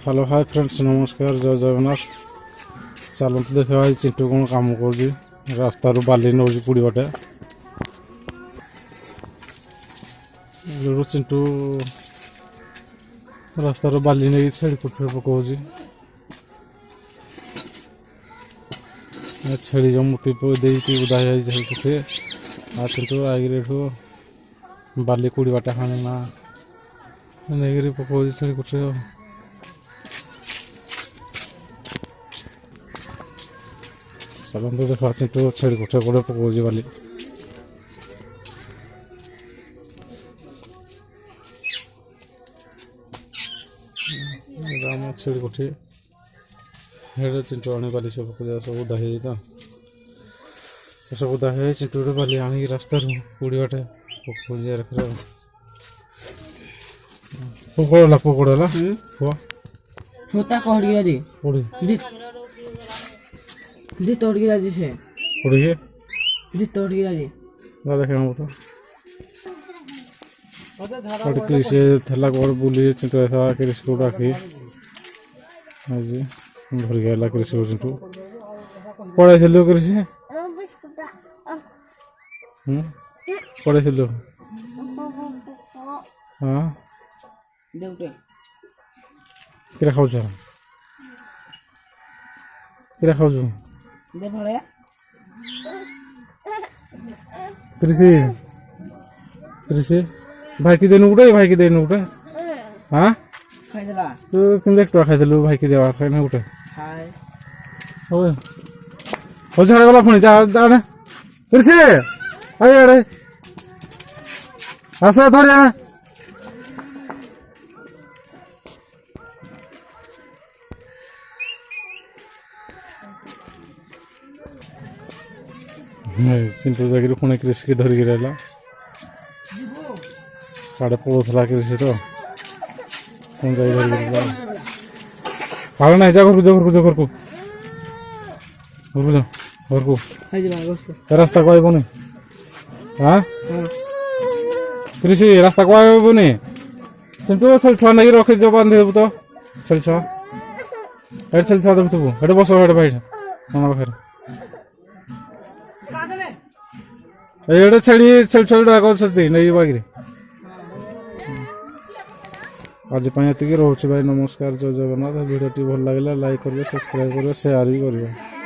Hello hi friends नमस्कार जय जगन्नाथ चलते देखा भाई चिंटू कौन काम कर रास्ता बाली नौ पुड़ी बाटे चिंटू रास्तार बाली नहीं छेड़ी कुठे पकाऊँ छेड़ी मुति देती बुधा कुठे आ चिंटू आगे बाली कुड़ी बाटे खाने ना नहीं पकाऊँ छेड़ी कुठे चलते देखा चिंटू छेड़ी कुठे कौटे पकाऊँ बाली छेड़ी कुठी हेड़े चिंटू आने बाली सब पका सब उदा तो सब उदा है चिंटू बाली आने रास्ता पुड़ी बाटे पकाऊँ रख पकड़ा पकड़ा होता कहड़िया दी पुड़ी दी तोड़गिरा जी से पुड़ी के दी तोड़गिरा जी ना देखे हम तो और कृषि थला को बुली चिंटू ऐसा कृषि को रखी आज भर गया कृषि को चिंटू पढ़े खेलो कृषि पढ़े खेलो हाँ देउटे किरा खाऊ किरा खाऊ दे भड़या कृषि कृषि भाई की देनु गुटे भाई की देनु गुटे हाँ खाइदला तू किंदे एक खाई देलु भाई की देवा खाई ना गुटे हाय ओए हो झाड़े वाला फोन जा जाने कृषि आए अरे आसा धर जाना चिंटू जाकर पुणे कृषि की धरिकी रहा साढ़े पड़ोला कृषि तो कौन जाए धरिकी भाग ना जा घर को जा घर को घर को खाइदला गोस्तो रास्ता को आइबो हाँ कृषि रास्ता को आइबो चिंटू चल छुआ नहीं रखे जो बांध देबू तो चल छुआ एड चल छुआ देबू तू एड बस एड भाई मामा पाखे एडे छेड़ी चल चल डाको सती नहीं बागिरी आज रोचे भाई नमस्कार जय जगन्नाथ वीडियो भल लगे लाइक करेंगे सब्सक्राइब करेंगे शेयर भी करेंगे।